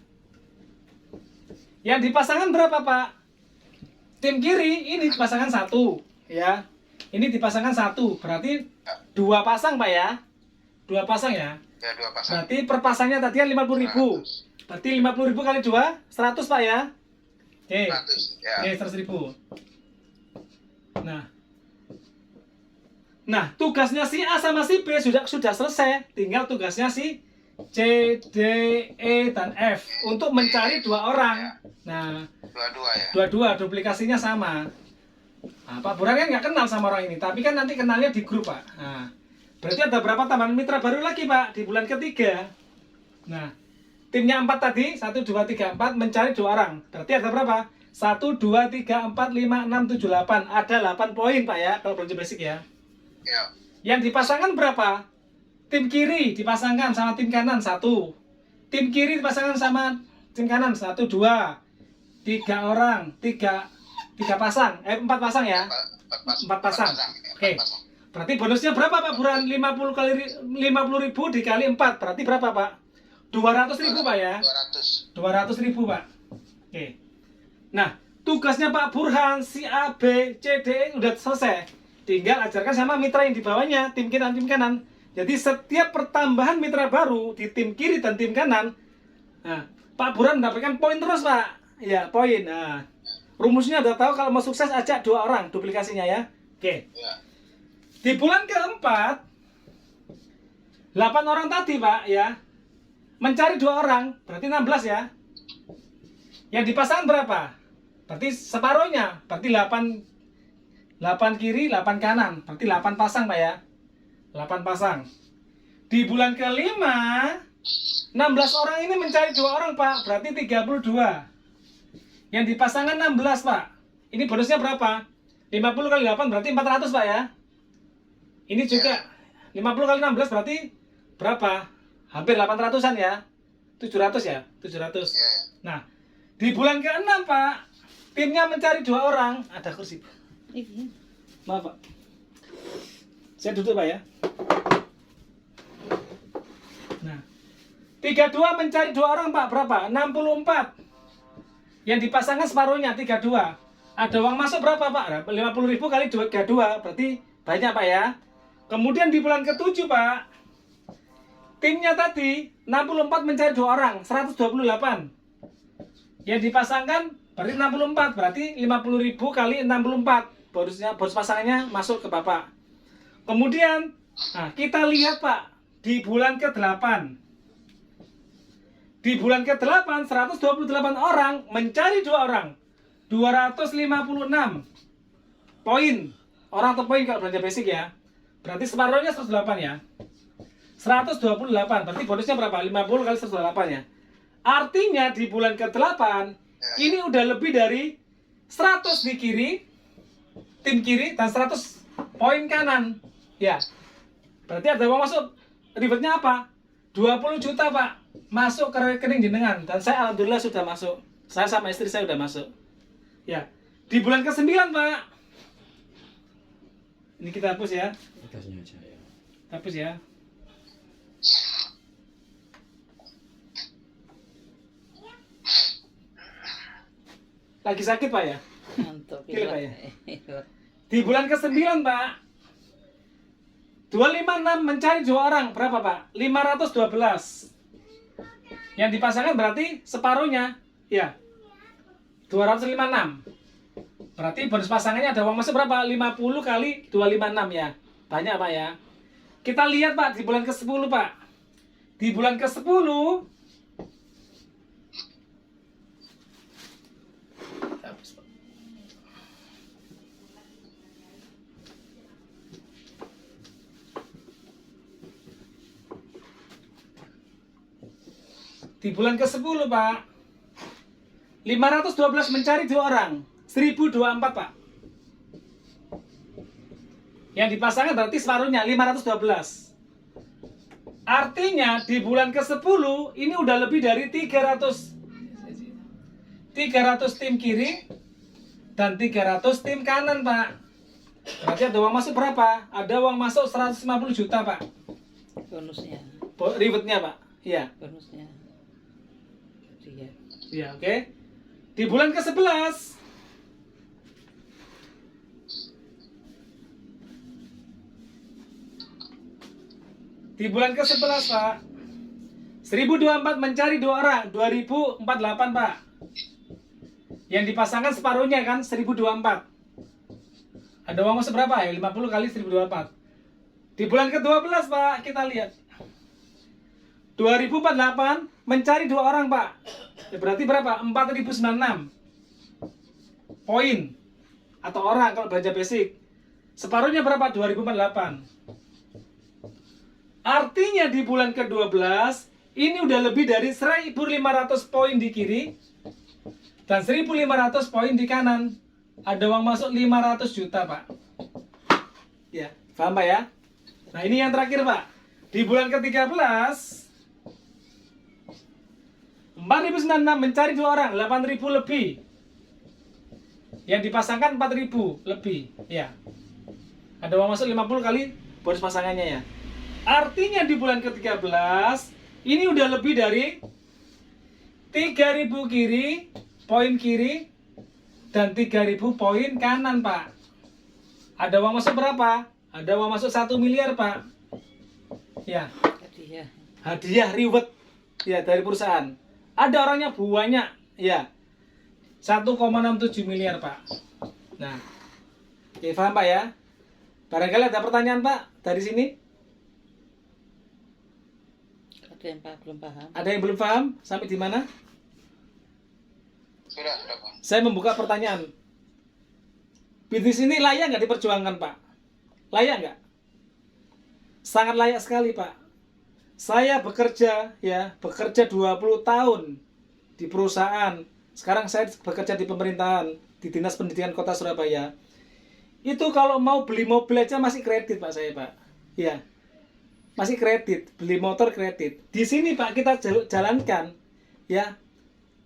Yang dipasangkan berapa Pak? Tim kiri ini dipasangkan 1 ya. Ini dipasangkan 1. Berarti 2 pasang Pak ya. 2 pasang ya. Ya, 2 pasang. Berarti per pasangnya tadi kan 50.000. Berarti 50.000 kali 2 100 Pak ya. Oke. 100. Ya. Oke, 100.000. Nah, tugasnya si A sama si B sudah selesai. Tinggal tugasnya si C, D, E, dan F untuk mencari 2 orang. Nah, Dua-dua ya. dua-dua duplikasinya sama. Nah, Pak Burhan kan nggak kenal sama orang ini, tapi kan nanti kenalnya di grup Pak. Nah, berarti ada berapa tambahan mitra baru lagi Pak di bulan ketiga. Nah, timnya 4 tadi, 1, 2, 3, 4 mencari 2 orang. Berarti ada berapa? 1, 2, 3, 4, 5, 6, 7, 8. Ada 8 poin Pak ya, kalau belajar basic ya. Ya. Yang dipasangkan berapa? Tim kiri dipasangkan sama tim kanan 1. Tim kiri dipasangkan sama tim kanan 1, 2, 3 orang, 3 pasang, 4 pasang ya. 4 pasang. Oke. Berarti bonusnya berapa Pak Burhan? 50.000 dikali 4. Berarti berapa Pak? 200.000 Pak ya. 200.000 Pak. Oke. Nah, tugasnya Pak Burhan si A, B, C, D udah selesai. Tinggal ajarkan sama mitra yang di bawahnya, tim kiri dan tim kanan. Jadi setiap pertambahan mitra baru di tim kiri dan tim kanan, nah, Pak Burhan mendapatkan poin terus Pak. Ya, poin. Nah, rumusnya udah tahu, kalau mau sukses ajak 2 orang duplikasinya ya. Oke. Ya. Di bulan keempat, 8 orang tadi Pak ya, mencari 2 orang, berarti 16 ya. Yang dipasang berapa? Berarti separuhnya, berarti 8 kiri, 8 kanan. Berarti 8 pasang Pak ya. 8 pasang. Di bulan kelima, 16 orang ini mencari 2 orang Pak. Berarti 32. Yang dipasangkan 16 Pak. Ini bonusnya berapa? 50 kali 8 berarti 400 Pak ya. Ini juga 50 kali 16 berarti berapa? Hampir 800-an ya. 700 ya. 700. Ya. Nah, di bulan ke-6 Pak, timnya mencari 2 orang. Ada kursi Pak. Iya. Maaf Pak. Saya duduk Pak ya. Nah, 32 mencari 2 orang Pak. Berapa? 64. Yang dipasangkan separuhnya 32. Ada uang masuk berapa Pak? 50.000 kali 32. Berarti banyak Pak ya. Kemudian di bulan ke-7 Pak, timnya tadi 64 mencari 2 orang. 128. Yang dipasangkan berarti 64. Berarti 50.000 kali 64. Bonus pasangannya masuk ke Bapak. Kemudian, nah, kita lihat Pak, di bulan ke-8. Di bulan ke-8, 128 orang mencari 2 orang. 256 poin. Orang atau poin kalau belanja basic ya. Berarti separuhnya 108 ya. 128. Berarti bonusnya berapa? 50 kali 128 ya. Artinya di bulan ke-8, ini udah lebih dari 100 di kiri, tim kiri, dan 100 poin kanan. Ya. Berarti ada uang masuk. Ribetnya apa? 20 juta Pak. Masuk ke rekening jenengan. Dan saya alhamdulillah sudah masuk. Saya sama istri saya sudah masuk. Ya. Di bulan ke-9 Pak. Ini kita hapus ya. Atasnya aja ya. Hapus ya. Lagi sakit Pak ya? Ngantuk. Gila, Pak ya? Di bulan ke-9 Pak, 256 mencari 2 orang. Berapa Pak? 512. Yang dipasangkan berarti separuhnya. Ya, 256. Berarti bonus pasangannya ada uang masuk berapa? 50 kali 256 ya. Banyak Pak ya. Kita lihat Pak di bulan ke-10 Pak. Di bulan ke-10, Di bulan ke-10 Pak, 512 mencari 2 orang, 1024 Pak. Yang dipasangkan berarti separuhnya 512. Artinya di bulan ke-10 ini udah lebih dari 300 tim kiri dan 300 tim kanan Pak. Berarti ada uang masuk berapa? Ada uang masuk 150 juta Pak. Bonusnya. Ribetnya Pak. Iya. Bonusnya. Jadi ya. Iya, oke. Di bulan ke-11 di bulan ke-11 Pak, 1024 mencari 2 orang, 2048 Pak. Yang dipasangkan separuhnya kan 1024. Ada uang masuk berapa ya? 50 kali 1024. Di bulan ke-12 Pak, kita lihat 2048 mencari 2 orang Pak. Ya, berarti berapa? 4096 poin atau orang kalau belajar basic. Separuhnya berapa? 2048. Artinya di bulan ke-12 ini udah lebih dari 1500 poin di kiri dan 1500 poin di kanan. Ada uang masuk 500 juta Pak. Ya, paham Pak ya? Nah ini yang terakhir Pak. Di bulan ke-13 4096 mencari 2 orang, 8000 lebih. Yang dipasangkan 4000 lebih. Ya. Ada uang masuk 50 kali bonus pasangannya ya. Artinya di bulan ke-13 ini udah lebih dari 3000 kiri, poin kiri dan 3000 poin kanan Pak. Ada uang masuk berapa? Ada uang masuk 1 miliar Pak. Ya. Hadiah. Hadiah reward ya dari perusahaan. Ada orangnya banyak ya. 1,67 miliar Pak. Nah, oke, paham Pak ya? Barangkali ada pertanyaan Pak dari sini? Ada yang belum paham. Ada yang belum paham sampai di mana? Sudah Pak. Saya membuka pertanyaan. Bisnis ini layak nggak diperjuangkan Pak? Layak nggak? Sangat layak sekali Pak. Saya bekerja 20 tahun di perusahaan. Sekarang saya bekerja di pemerintahan, di Dinas Pendidikan Kota Surabaya. Itu kalau mau beli mobil aja masih kredit Pak saya Pak. Ya. Masih kredit, beli motor kredit. Di sini Pak kita jalankan ya.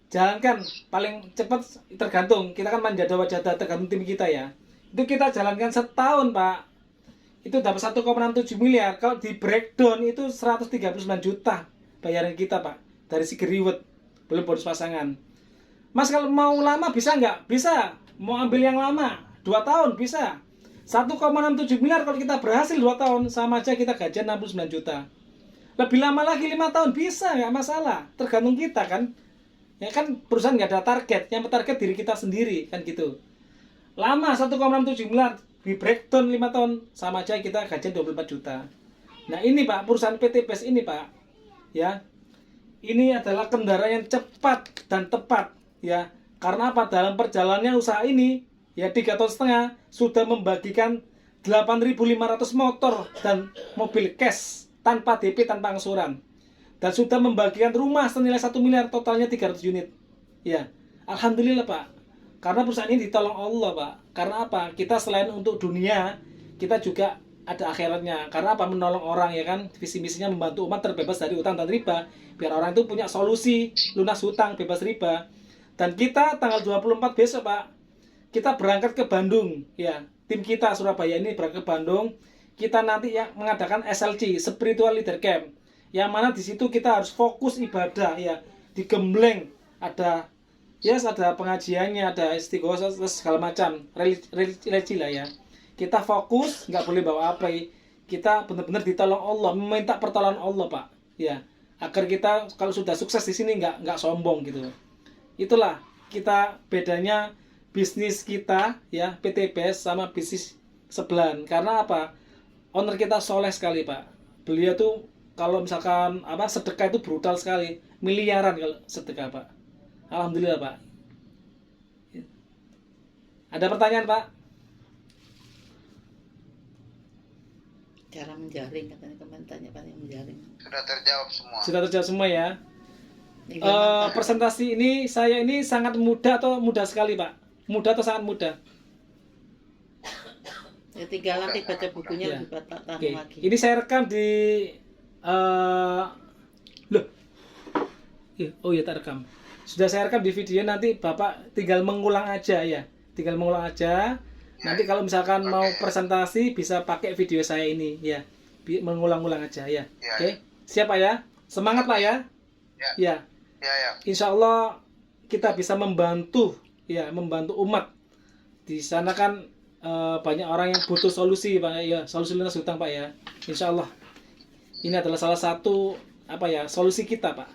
Jalankan paling cepat tergantung. Kita kan manjada-wajada tergantung tim kita ya. Itu kita jalankan setahun Pak. Itu dapat 1,67 miliar. Kalau di breakdown itu 139 juta bayaran kita Pak. Dari si reward, belum bonus pasangan. Mas kalau mau lama bisa nggak? Bisa. Mau ambil yang lama 2 tahun bisa. 1,67 miliar kalau kita berhasil 2 tahun sama aja kita gajian 69 juta. Lebih lama lagi 5 tahun bisa, nggak masalah. Tergantung kita kan. Ya kan perusahaan nggak ada target, yang target diri kita sendiri kan gitu. Lama 1,67 miliar di breakdown 5 tahun sama aja kita gajian 24 juta. Nah ini Pak, perusahaan PT BES ini Pak, ya ini adalah kendaraan yang cepat dan tepat ya. Karena apa? Dalam perjalanannya usaha ini ya 3,5 tahun sudah membagikan 8.500 motor dan mobil cash tanpa DP, tanpa angsuran. Dan sudah membagikan rumah senilai 1 miliar, totalnya 300 unit. Ya, alhamdulillah Pak. Karena perusahaan ini ditolong Allah Pak. Karena apa? Kita selain untuk dunia, kita juga ada akhiratnya. Karena apa? Menolong orang ya kan. Visi misinya membantu umat terbebas dari utang dan riba. Biar orang itu punya solusi lunas hutang, bebas riba. Dan kita tanggal 24 besok Pak, kita berangkat ke Bandung ya. Tim kita Surabaya ini berangkat ke Bandung. Kita nanti yang mengadakan SLC, Spiritual Leader Camp. Yang mana di situ kita harus fokus ibadah ya. Di Gembleng ada ada pengajiannya, ada istighosah segala macam religi lah ya. Kita fokus, nggak boleh bawa apa. Kita benar-benar ditolong Allah, meminta pertolongan Allah Pak. Ya, agar kita kalau sudah sukses di sini nggak sombong gitu. Itulah kita bedanya bisnis kita ya PT BES sama bisnis sebelah. Karena apa? Owner kita soleh sekali Pak. Beliau tuh kalau misalkan sedekah itu brutal sekali, miliaran kalau sedekah Pak. Alhamdulillah Pak. Ada pertanyaan Pak? Cara menjaring katanya, kemarin tanya Pak yang menjaring. Sudah terjawab semua. Sudah terjawab semua ya. Tinggal mantap. presentasi ini saya ini sangat muda atau muda sekali Pak? Muda atau sangat muda? Ya, tinggal nanti baca bukunya Iya. lebih patah Oke. lagi. Ini saya rekam di loh. Oh iya tak rekam. Sudah saya rekam di video, nanti Bapak tinggal mengulang aja ya. Tinggal mengulang aja. Nanti kalau misalkan mau presentasi bisa pakai video saya ini ya. Mengulang-ulang aja ya. Ya. Oke. Siap Pak ya? Semangat Pak ya? Ya. Ya. Ya. Insya Allah kita bisa membantu ya, membantu umat. Di sana kan banyak orang yang butuh solusi Pak ya, solusi lunas hutang Pak ya. Insya Allah ini adalah salah satu solusi kita Pak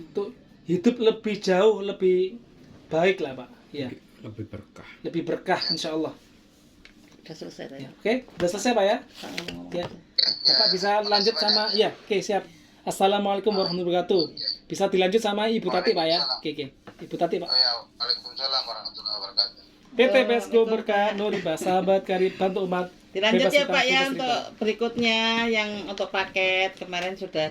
untuk hidup lebih jauh, lebih baik lah Pak ya, Lebih berkah. lebih berkah Insya Allah Udah selesai tadi. ya. Oke, udah selesai Pak ya. Pak ngomong Ya. aja. Bapak bisa lanjut sama ya. Oke, siap. Assalamualaikum warahmatullahi wabarakatuh. Bisa dilanjut sama Ibu Tati Pak ya. Oke. Ibu Tati Pak. Oh ya, Waalaikumsalam warahmatullahi wabarakatuh. PT PSGO Berkah Nuribah, sahabat karib bantu umat. Dilanjut Bebas ya hutang, Pak ya bebas riba. untuk berikutnya yang untuk paket kemarin sudah